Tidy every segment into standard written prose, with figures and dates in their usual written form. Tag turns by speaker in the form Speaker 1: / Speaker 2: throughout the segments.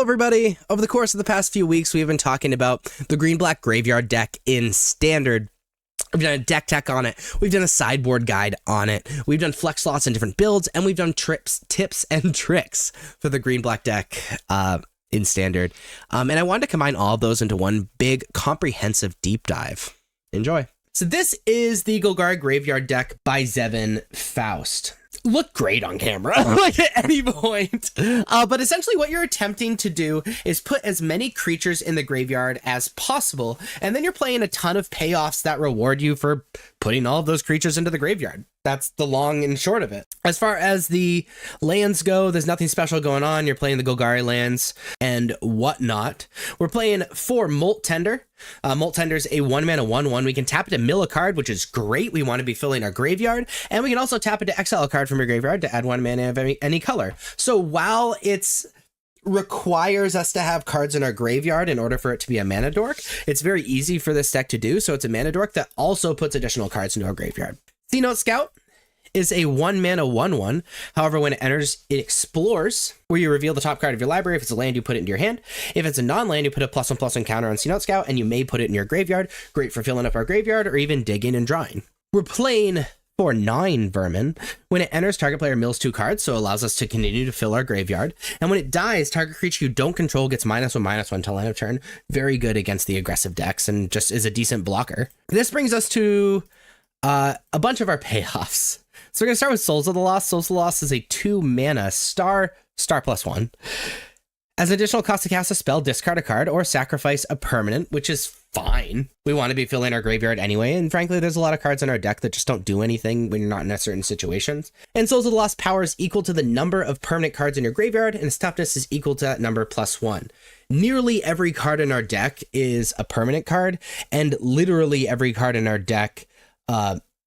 Speaker 1: everybody! Over the course of the past few weeks, we've been talking about the green-black graveyard deck in Standard. We've done a deck tech on it, we've done a sideboard guide on it, we've done flex slots in different builds, and we've done tips and tricks for the green-black deck in Standard. And I wanted to combine all of those into one big, comprehensive deep dive. Enjoy. So this is the Golgari Graveyard deck by Zevin Faust. Look great on camera, like at any point. But essentially what you're attempting to do is put as many creatures in the graveyard as possible, and then you're playing a ton of payoffs that reward you for putting all of those creatures into the graveyard. That's the long and short of it. As far as the lands go, there's nothing special going on. You're playing the Golgari lands and whatnot. We're playing 4 Molt Tender. Molt Tender is a 1-mana 1/1. We can tap it to mill a card, which is great. We want to be filling our graveyard. And we can also tap it to exile a card from your graveyard to add 1 mana of any color. So while it's requires us to have cards in our graveyard in order for it to be a mana dork, it's very easy for this deck to do. So it's a mana dork that also puts additional cards into our graveyard. Note Scout is a 1-mana 1/1. However, when it enters, it explores, where you reveal the top card of your library. If it's a land, you put it into your hand. If it's a non-land, you put a +1/+1 counter on Note Scout, and you may put it in your graveyard. Great for filling up our graveyard or even digging and drawing. We're playing for 9 Vermin. When it enters, target player mills 2 cards, so it allows us to continue to fill our graveyard. And when it dies, target creature you don't control gets -1/-1 till end of turn. Very good against the aggressive decks and just is a decent blocker. This brings us to a bunch of our payoffs. So we're going to start with Souls of the Lost. Souls of the Lost is a 2-mana star +1. As an additional cost to cast a spell, discard a card or sacrifice a permanent, which is fine. We want to be filling our graveyard anyway, and frankly, there's a lot of cards in our deck that just don't do anything when you're not in certain situations. And Souls of the Lost power is equal to the number of permanent cards in your graveyard, and its toughness is equal to that number +1. Nearly every card in our deck is a permanent card, and literally every card in our deck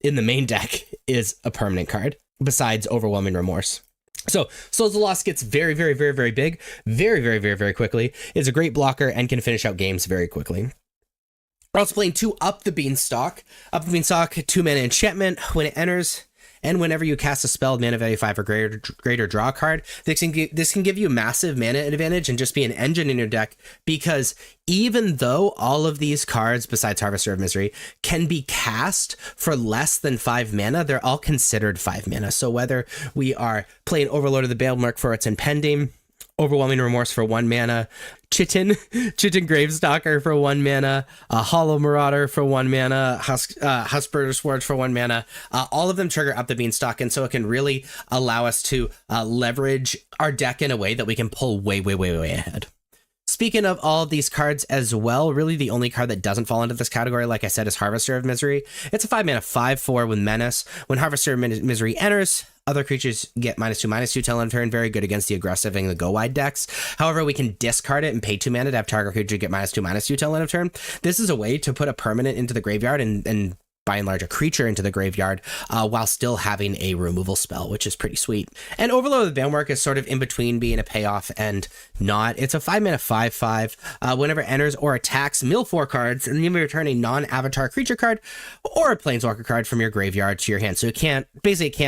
Speaker 1: in the main deck is a permanent card, besides Overwhelming Remorse. So Souls of the Lost gets very, very, very, very big, very, very, very, very quickly. It's a great blocker and can finish out games very quickly. We're also playing 2 Up the Beanstalk. Up the Beanstalk, 2-mana enchantment. When it enters, and whenever you cast a spell, mana value 5 or greater, draw a card. This can give you massive mana advantage and just be an engine in your deck, because even though all of these cards, besides Harvester of Misery, can be cast for less than 5 mana, they're all considered 5 mana. So whether we are playing Overlord of the Balemurk for its Impending, Overwhelming Remorse for 1 mana, Chitin Gravestalker for 1 mana, Hollow Marauder for 1 mana, Husband's Forge for 1 mana, all of them trigger Up the Beanstalk, and so it can really allow us to leverage our deck in a way that we can pull way, way, way, way ahead. Speaking of all of these cards as well, really the only card that doesn't fall into this category, like I said, is Harvester of Misery. It's a 5-mana 5/4 with Menace. When Harvester of Misery enters, other creatures get -2/-2 till end of turn. Very good against the aggressive and the go-wide decks. However, we can discard it and pay 2 mana to have target creature get -2/-2 till end of turn. This is a way to put a permanent into the graveyard and by and large a creature into the graveyard while still having a removal spell, which is pretty sweet. And Overlord of the Balemurk is sort of in between being a payoff and not. It's a 5-mana 5/5. Whenever it enters or attacks, mill 4 cards, and you may return a non-avatar creature card or a planeswalker card from your graveyard to your hand. So it can't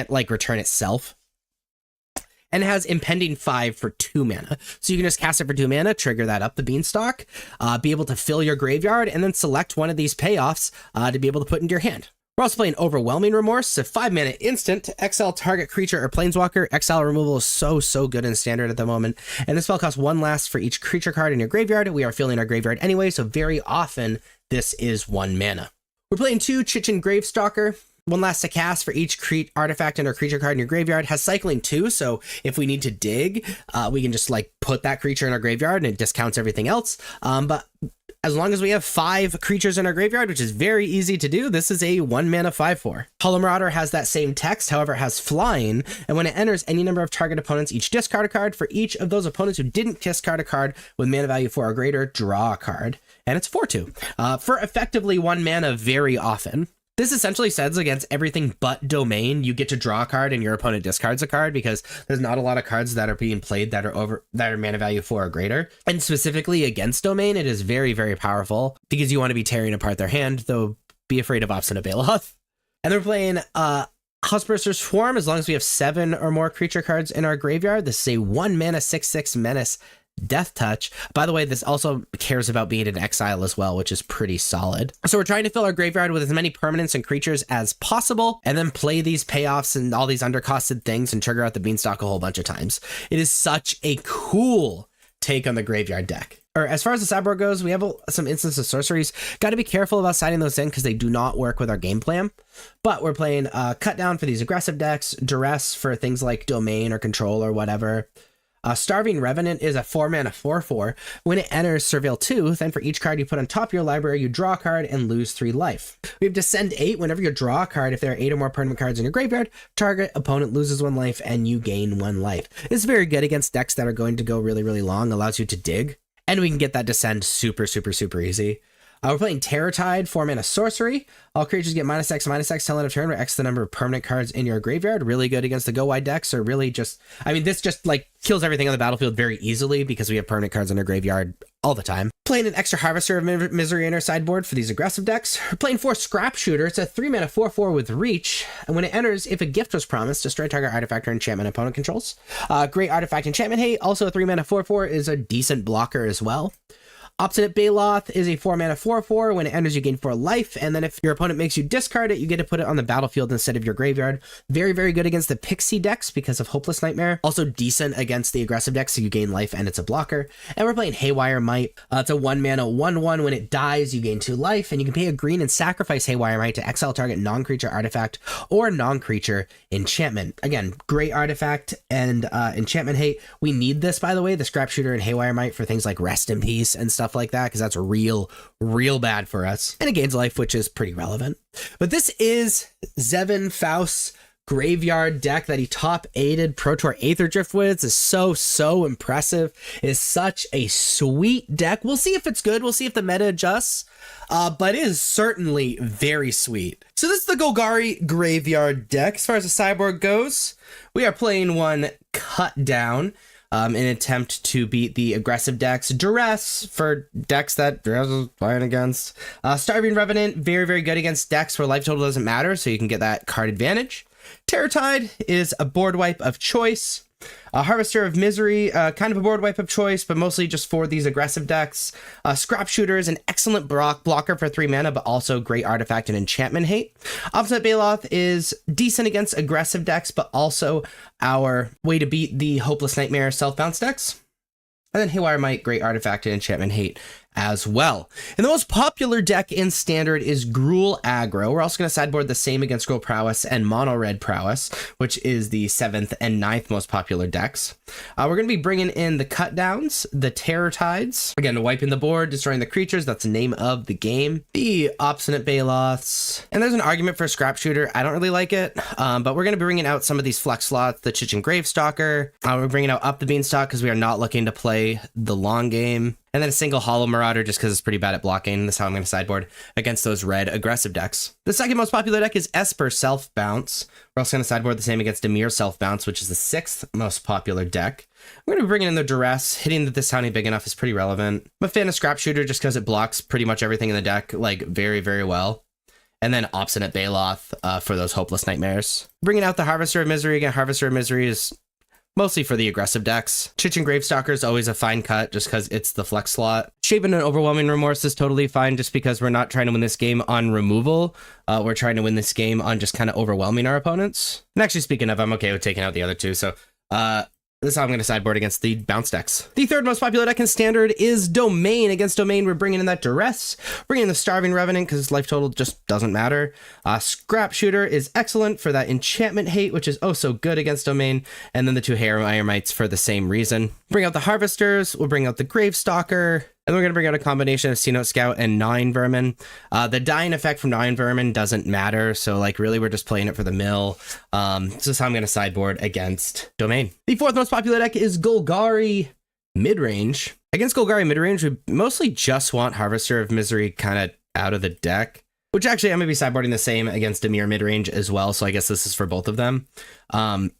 Speaker 1: like return itself. And it has Impending 5 for 2 mana. So you can just cast it for 2 mana, trigger that Up the Beanstalk, be able to fill your graveyard, and then select one of these payoffs to be able to put into your hand. We're also playing Overwhelming Remorse, a 5-mana instant to exile target creature or planeswalker. Exile removal is so good in Standard at the moment. And this spell costs 1 last for each creature card in your graveyard. We are filling our graveyard anyway, so very often this is 1 mana. We're playing 2 Chitin Gravestalker. 1 last to cast for each artifact and or creature card in your graveyard. Has cycling 2, so if we need to dig, we can just like put that creature in our graveyard and it discounts everything else. But as long as we have 5 creatures in our graveyard, which is very easy to do, this is a 1-mana 5/4. Hollow Marauder has that same text, however it has flying, and when it enters, any number of target opponents each discard a card. For each of those opponents who didn't discard a card with mana value 4 or greater, draw a card. And it's 4/2. For effectively 1 mana very often. This essentially says against everything but Domain, you get to draw a card and your opponent discards a card, because there's not a lot of cards that are being played that are mana value 4 or greater. And specifically against Domain, it is very, very powerful because you want to be tearing apart their hand, though be afraid of Obstinate Baloth. And they're playing Husband's Swarm. As long as we have 7 or more creature cards in our graveyard, this is a 1-mana 6/6 menace Death Touch. By the way, this also cares about being in exile as well, which is pretty solid. So we're trying to fill our graveyard with as many permanents and creatures as possible, and then play these payoffs and all these undercosted things and trigger out the Beanstalk a whole bunch of times. It is such a cool take on the graveyard deck. Or as far as the sideboard goes, we have some instances of sorceries. Got to be careful about signing those in because they do not work with our game plan. But we're playing Cut Down for these aggressive decks, Duress for things like Domain or Control or whatever. Starving Revenant is a 4-mana 4/4. When it enters Surveil 2, then for each card you put on top of your library, you draw a card and lose 3 life. We have Descend 8. Whenever you draw a card, if there are 8 or more permanent cards in your graveyard, target opponent loses 1 life and you gain 1 life. It's very good against decks that are going to go really, really long, allows you to dig. And we can get that Descend super, super, super easy. We're playing Terror Tide, 4-mana sorcery. All creatures get -X/-X till end of turn, where X the number of permanent cards in your graveyard. Really good against the go wide decks, or really just, I mean, this just like kills everything on the battlefield very easily because we have permanent cards in our graveyard all the time. Playing an extra Harvester of Misery in our sideboard for these aggressive decks. We're playing 4 Scrap Shooter. It's a 3-mana 4/4 with reach. And when it enters, if a gift was promised, destroy target artifact or enchantment opponent controls. Great Artifact Enchantment Hate. Also a 3-mana 4/4 is a decent blocker as well. Obstinate Baloth is a 4-mana 4/4. When it enters, you gain 4 life, and then if your opponent makes you discard it, you get to put it on the battlefield instead of your graveyard. Very, very good against the Pixie decks because of Hopeless Nightmare. Also decent against the aggressive decks, so you gain life and it's a blocker. And we're playing Haywire Might. It's a 1-mana 1/1. When it dies, you gain 2 life, and you can pay a green and sacrifice Haywire Might to exile target non-creature artifact or non-creature enchantment. Again, great artifact and enchantment hate. We need this, by the way, the Scrap Shooter and Haywire Might for things like Rest in Peace and stuff like that, because that's real bad for us. And it gains life, which is pretty relevant. But this is Zevin Faust's graveyard deck that he top 8'd Pro Tour Aether Drift with. Is so impressive. It is such a sweet deck. We'll see if it's good. We'll see if the meta adjusts. But it is certainly very sweet. So this is the Golgari Graveyard deck. As far as the sideboard goes, we are playing one Cut Down. In an attempt to beat the aggressive decks. Duress for decks that Duress is playing against. Starving Revenant, very, very good against decks where life total doesn't matter, so you can get that card advantage. Terror Tide is a board wipe of choice. Harvester of Misery, kind of a board wipe of choice, but mostly just for these aggressive decks. Scrap Shooter is an excellent blocker for 3 mana, but also great artifact and enchantment hate. Obstinate Baloth is decent against aggressive decks, but also our way to beat the Hopeless Nightmare self-bounce decks. And then Haywire Might, great artifact and enchantment hate as well. And the most popular deck in Standard is Gruul Aggro. We're also going to sideboard the same against Gruul Prowess and Mono Red Prowess, which is the 7th and 9th most popular decks. We're going to be bringing in the Cut Downs, the Terror Tides, again, wiping the board, destroying the creatures. That's the name of the game. The Obstinate Baloths. And there's an argument for Scrap Shooter. I don't really like it, but we're going to be bringing out some of these flex slots, the Chichen Gravestalker. We're bringing out Up the Beanstalk because we are not looking to play the long game. And then a single Hollow Marauder just because it's pretty bad at blocking. That's how I'm going to sideboard against those red aggressive decks. The second most popular deck is Esper Self Bounce. We're also going to sideboard the same against Dimir Self Bounce, which is the 6th most popular deck. We're going to be bringing in the Duress. Hitting that this tiny big enough is pretty relevant. I'm a fan of Scrap Shooter just because it blocks pretty much everything in the deck like very, very well. And then Obstinate Baloth for those Hopeless Nightmares. Bringing out the Harvester of Misery. Again, Harvester of Misery is mostly for the aggressive decks. Chichen Gravestalker is always a fine cut just because it's the flex slot. Shaven and Overwhelming Remorse is totally fine just because we're not trying to win this game on removal. We're trying to win this game on just kind of overwhelming our opponents. And actually, speaking of, I'm okay with taking out the other two. So this is how I'm going to sideboard against the bounce decks. The third most popular deck in Standard is Domain. Against Domain, we're bringing in that Duress. Bringing in the Starving Revenant because life total just doesn't matter. Scrap Shooter is excellent for that enchantment hate, which is oh so good against Domain. And then the 2 Haywire Mites for the same reason. Bring out the Harvesters. We'll bring out the Gravestalker. And we're going to bring out a combination of Sea-Note Scout and Gnawing Vermin. The dying effect from Gnawing Vermin doesn't matter. So, like, really, we're just playing it for the mill. This is how I'm going to sideboard against Domain. The fourth most popular deck is Golgari Midrange. Against Golgari Midrange, we mostly just want Harvester of Misery kind of out of the deck. Which, actually, I'm going to be sideboarding the same against Dimir Midrange as well. So, I guess this is for both of them. And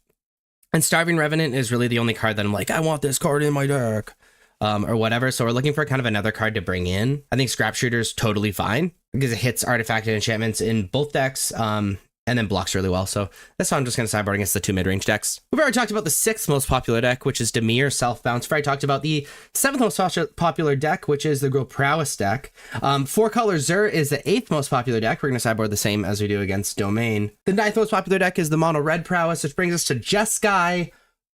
Speaker 1: Starving Revenant is really the only card that I'm like, I want this card in my deck. Or whatever. So we're looking for kind of another card to bring in. I think Scrap Shooter is totally fine because it hits artifact and enchantments in both decks. And and then blocks really well. So that's why I'm just going to sideboard against the 2 mid-range decks. We've already talked about the 6th most popular deck, which is Dimir Self-Bounce. We've already talked about the 7th most popular deck, which is the Grow Prowess deck. 4-color Zur is the 8th most popular deck. We're going to sideboard the same as we do against Domain. The 9th most popular deck is the Mono Red Prowess, which brings us to Jeskai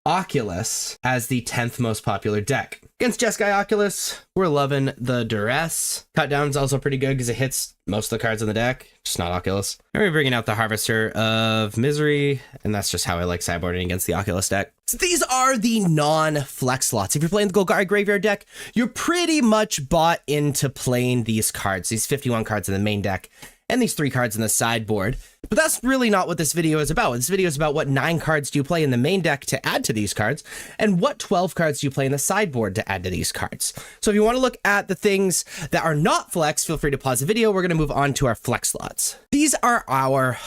Speaker 1: Oculus as the 10th most popular deck. Against Jeskai Oculus, we're loving the Duress. Cut Down's also pretty good because it hits most of the cards in the deck, just not Oculus. And we're bringing out the Harvester of Misery, and that's just how I like sideboarding against the Oculus deck. So these are the non-flex slots. If you're playing the Golgari Graveyard deck, you're pretty much bought into playing these cards, these 51 cards in the main deck, and these 3 cards in the sideboard. But that's really not what this video is about. This video is about what 9 cards do you play in the main deck to add to these cards, and what 12 cards do you play in the sideboard to add to these cards. So if you want to look at the things that are not flex, feel free to pause the video. We're going to move on to our flex slots. These are our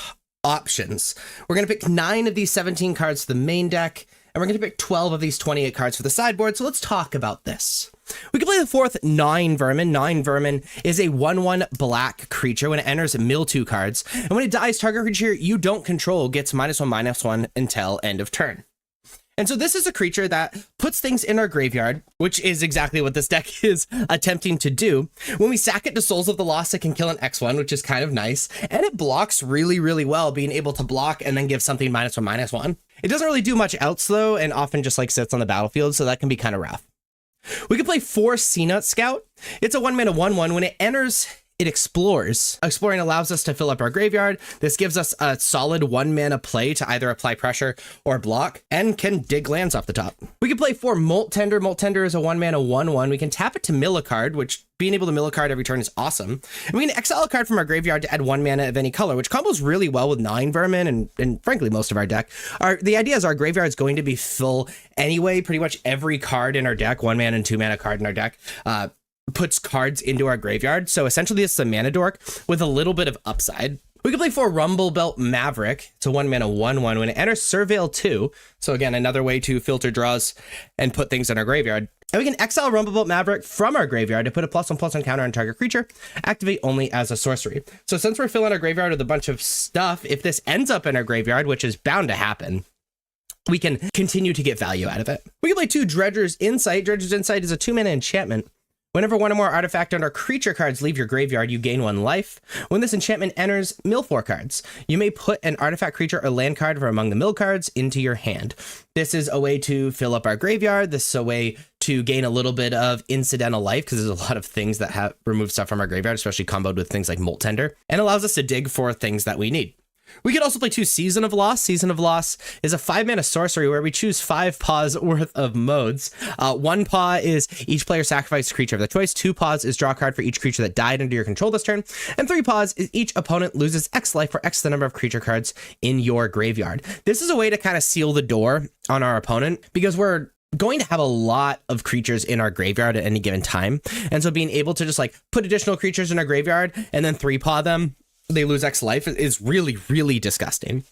Speaker 1: options. We're going to pick 9 of these 17 cards for the main deck, and we're going to pick 12 of these 28 cards for the sideboard. So let's talk about this. We can play the 4th Nine Vermin. Nine Vermin is a 1/1 black creature. When it enters, mill 2 cards. And when it dies, target creature you don't control gets -1/-1 until end of turn. And so this is a creature that puts things in our graveyard, which is exactly what this deck is attempting to do. When we sack it to Souls of the Lost, it can kill an X1, which is kind of nice. And it blocks really, really well, being able to block and then give something -1/-1. It doesn't really do much else, though, and often just like sits on the battlefield, so that can be kind of rough. We can play 4 CNUT Scout. It's a 1-mana 1/1. When it enters, it explores. Exploring allows us to fill up our graveyard. This gives us a solid 1-mana play to either apply pressure or block, and can dig lands off the top. We can play 4 Molt Tender. Molt Tender is a 1-mana 1/1. We can tap it to mill a card, which being able to mill a card every turn is awesome. And we can exile a card from our graveyard to add 1 mana of any color, which combos really well with Nine Vermin and frankly most of our deck. The idea is our graveyard is going to be full anyway. Pretty much every card in our deck, 1 mana and 2 mana card in our deck, puts cards into our graveyard. So essentially it's the mana dork with a little bit of upside. We can play 4 Rumble Belt Maverick. It's a 1-mana 1/1. When it enters, Surveil 2. So again, another way to filter draws and put things in our graveyard. And we can exile Rumble Belt Maverick from our graveyard to put a +1/+1 counter on target creature, activate only as a sorcery. So since we're filling our graveyard with a bunch of stuff, if this ends up in our graveyard, which is bound to happen, we can continue to get value out of it. We can play 2 Dredger's Insight. Dredger's Insight is a 2-mana enchantment. Whenever 1 or more artifact and/or creature cards leave your graveyard, you gain 1 life. When this enchantment enters, mill 4 cards. You may put an artifact, creature, or land card from among the mill cards into your hand. This is a way to fill up our graveyard. This is a way to gain a little bit of incidental life, because there's a lot of things that have removed stuff from our graveyard, especially comboed with things like Molt Tender, and allows us to dig for things that we need. We could also play 2 Season of Loss. Season of Loss is a 5-mana sorcery where we choose 5 paws worth of modes. 1 paw is each player sacrifices a creature of their choice. 2 paws is draw a card for each creature that died under your control this turn. And 3 paws is each opponent loses X life for X the number of creature cards in your graveyard. This is a way to kind of seal the door on our opponent, because we're going to have a lot of creatures in our graveyard at any given time. And so being able to just like put additional creatures in our graveyard and then 3-paw them, they lose X life, is really, really disgusting.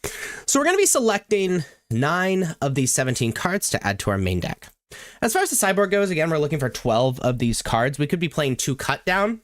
Speaker 1: So we're going to be selecting 9 of these 17 cards to add to our main deck. As far as the sideboard goes, again, we're looking for 12 of these cards. We could be playing 2 Cut Down.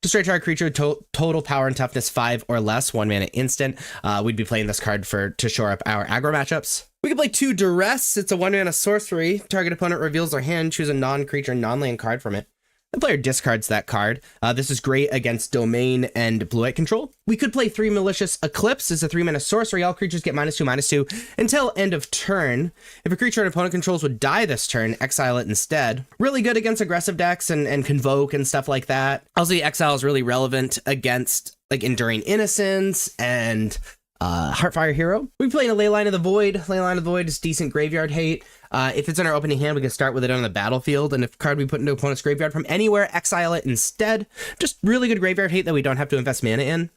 Speaker 1: To straight target creature, total power and toughness 5 or less, 1-mana instant. We'd be playing this card to shore up our aggro matchups. We can play 2 Duress. It's a 1-mana sorcery. Target opponent reveals their hand, choose a non-creature, non-land card from it. The player discards that card. This is great against Domain and Blue-White control. We could play 3 Malicious Eclipse. It's a 3-mana sorcery. All creatures get -2/-2 until end of turn. If a creature an opponent controls would die this turn, exile it instead. Really good against aggressive decks and Convoke and stuff like that. Also, the exile is really relevant against like Enduring Innocence and Heartfire Hero. We play in a Leyline of the Void. Leyline of the Void is decent graveyard hate. If it's in our opening hand, we can start with it on the battlefield, and if a card we put into opponent's graveyard from anywhere, exile it instead. Just really good graveyard hate that we don't have to invest mana in.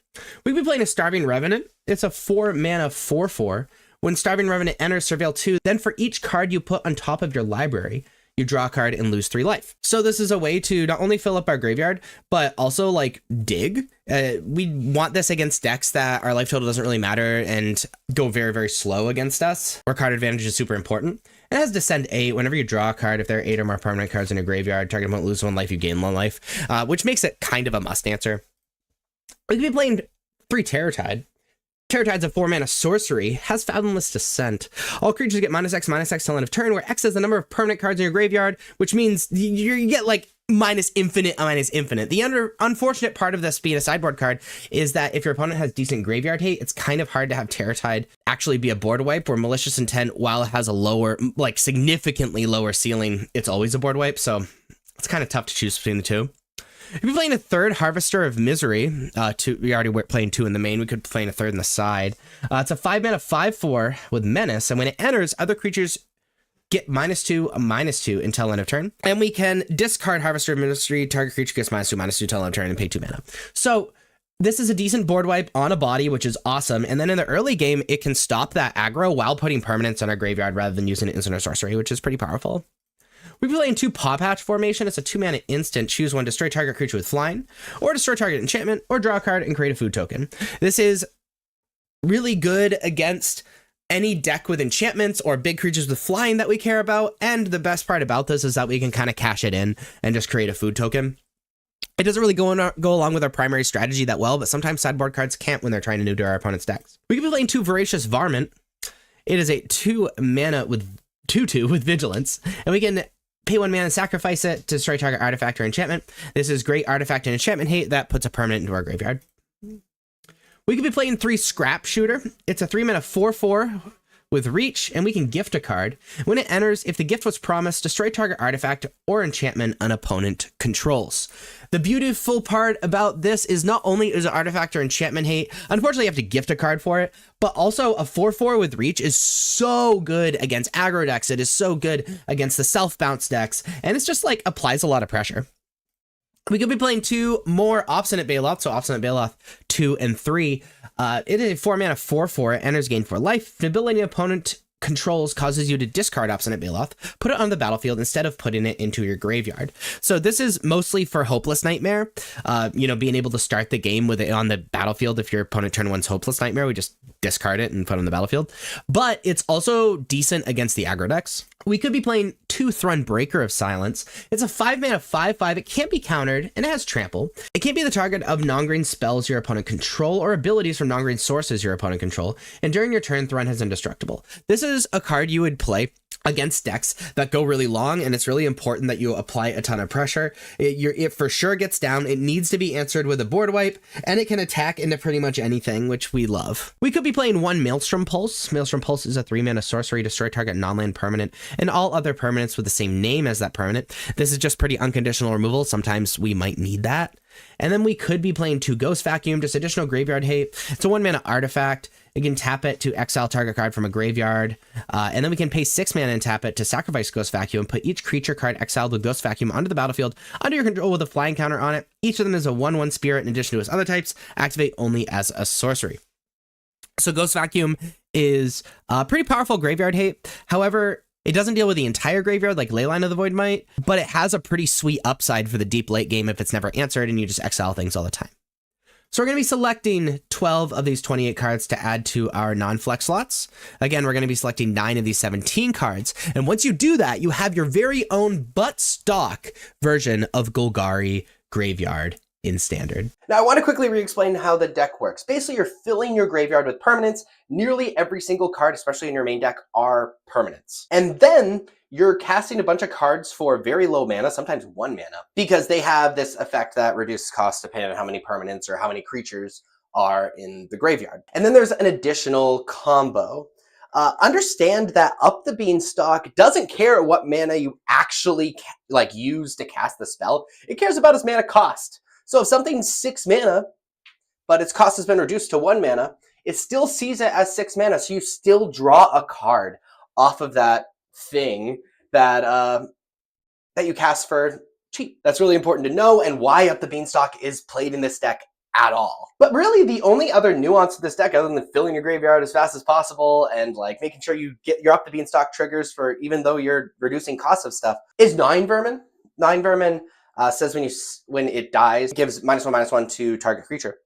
Speaker 1: We can be playing a Starving Revenant. It's a 4-mana 4/4. When Starving Revenant enters, Surveil 2, then for each card you put on top of your library, you draw a card and lose 3 life. So this is a way to not only fill up our graveyard, but also like dig. We want this against decks that our life total doesn't really matter and go very, very slow against us, where card advantage is super important. It has Descend 8. Whenever you draw a card, if there are 8 or more permanent cards in your graveyard, target opponent loses 1 life, you gain 1 life, which makes it kind of a must answer. We could be playing 3 Terror Tide. Terratide's a 4-mana sorcery, has Fathomless Descent. All creatures get -X till end of turn, where X is the number of permanent cards in your graveyard, which means you get like minus infinite. The unfortunate part of this being a sideboard card is that if your opponent has decent graveyard hate, it's kind of hard to have Terratide actually be a board wipe, where Malicious Intent, while it has a lower, like significantly lower ceiling, it's always a board wipe, so it's kind of tough to choose between the two. If you're playing a third Harvester of Misery, we already were playing 2 in the main, we could play a third in the side. It's a 5-mana 5/4 with Menace, and when it enters, other creatures get -2/-2 until end of turn. And we can discard Harvester of Misery, target creature gets -2/-2 until end of turn, and pay 2 mana. So this is a decent board wipe on a body, which is awesome. And then in the early game, it can stop that aggro while putting permanents on our graveyard rather than using an instant or sorcery, which is pretty powerful. We play in 2 Paw Patch formation. It's a 2-mana instant. Choose one, destroy target creature with flying, or destroy target enchantment, or draw a card and create a food token. This is really good against any deck with enchantments or big creatures with flying that we care about. And the best part about this is that we can kind of cash it in and just create a food token. It doesn't really go along with our primary strategy that well, but sometimes sideboard cards can't when they're trying to neuter our opponent's decks. We can be playing 2 Voracious Varmint. It is a 2-mana with 2/2 with Vigilance, and we can pay 1 mana and sacrifice it to destroy target artifact or enchantment. This is great artifact and enchantment hate that puts a permanent into our graveyard. We could be playing 3 Scrap Shooter. It's a 3-mana 4/4 with Reach, and we can gift a card. When it enters, if the gift was promised, destroy target artifact or enchantment an opponent controls. The beautiful part about this is not only is it artifact or enchantment hate, unfortunately you have to gift a card for it, but also a 4/4 with Reach is so good against aggro decks. It is so good against the self-bounce decks, and it's just like applies a lot of pressure. We could be playing 2 more Obstinate Baloth, so Obstinate Baloth 2 and 3. It is a 4-mana 4/4. It enters, gain 4 life. The ability opponent controls causes you to discard Obstinate Baloth, put it on the battlefield instead of putting it into your graveyard. So this is mostly for Hopeless Nightmare, being able to start the game with it on the battlefield. If your opponent turn 1's Hopeless Nightmare, we just discard it and put it on the battlefield. But it's also decent against the aggro decks. We could be playing 2 Thrun Breaker of Silence. It's a 5-mana 5/5. It can't be countered, and it has trample. It can't be the target of non-green spells your opponent control or abilities from non-green sources your opponent control. And during your turn, Thrun is indestructible. This is a card you would play against decks that go really long, and it's really important that you apply a ton of pressure. It for sure gets down. It needs to be answered with a board wipe, and it can attack into pretty much anything, which we love. We could be playing 1 Maelstrom Pulse. Maelstrom Pulse is a 3-mana sorcery, destroy target non-land permanent and all other permanents with the same name as that permanent. This is just pretty unconditional removal. Sometimes we might need that. And then we could be playing 2 Ghost Vacuum, just additional graveyard hate. It's a 1-mana artifact. You can tap it to exile target card from a graveyard. And then we can pay 6 mana and tap it to sacrifice Ghost Vacuum, put each creature card exiled with Ghost Vacuum onto the battlefield under your control with a flying counter on it. Each of them is a 1/1 spirit in addition to its other types. Activate only as a sorcery. So Ghost Vacuum is pretty powerful graveyard hate. However, it doesn't deal with the entire graveyard like Leyline of the Void might, but it has a pretty sweet upside for the deep late game if it's never answered and you just exile things all the time. So we're going to be selecting 12 of these 28 cards to add to our non-flex slots. Again, we're going to be selecting 9 of these 17 cards. And once you do that, you have your very own but stock version of Golgari Graveyard in Standard.
Speaker 2: Now I want to quickly re-explain how the deck works. Basically, you're filling your graveyard with permanents. Nearly every single card, especially in your main deck, are permanents. And then you're casting a bunch of cards for very low mana, sometimes 1 mana, because they have this effect that reduces cost depending on how many permanents or how many creatures are in the graveyard. And then there's an additional combo. Understand that Up the Beanstalk doesn't care what mana you actually use to cast the spell. It cares about its mana cost. So if something's 6 mana, but its cost has been reduced to 1 mana, it still sees it as 6 mana, so you still draw a card off of that thing that you cast for cheap. That's really important to know, and why Up the Beanstalk is played in this deck at all. But really, the only other nuance to this deck, other than filling your graveyard as fast as possible and making sure you get your Up the Beanstalk triggers for even though you're reducing costs of stuff, is 9 Vermin. 9 Vermin says when it dies, it gives -1/-1 to target creature.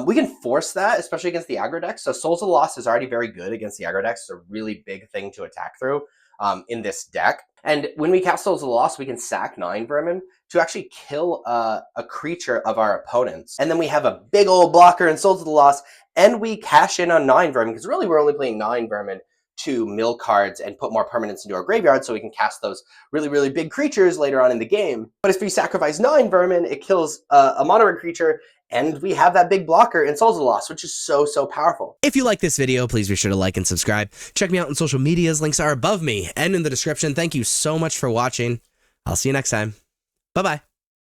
Speaker 2: We can force that, especially against the aggro decks. So Souls of the Lost is already very good against the aggro decks. It's a really big thing to attack through in this deck. And when we cast Souls of the Lost, we can sack 9 Vermin to actually kill a creature of our opponents. And then we have a big old blocker in Souls of the Lost, and we cash in on 9 Vermin, because really we're only playing 9 Vermin to mill cards and put more permanents into our graveyard so we can cast those really, really big creatures later on in the game. But if we sacrifice 9 Vermin, it kills a mono red creature, and we have that big blocker in Souls of the Lost, which is so, so powerful.
Speaker 1: If you like this video, please be sure to like and subscribe. Check me out on social medias. Links are above me and in the description. Thank you so much for watching. I'll see you next time. Bye-bye.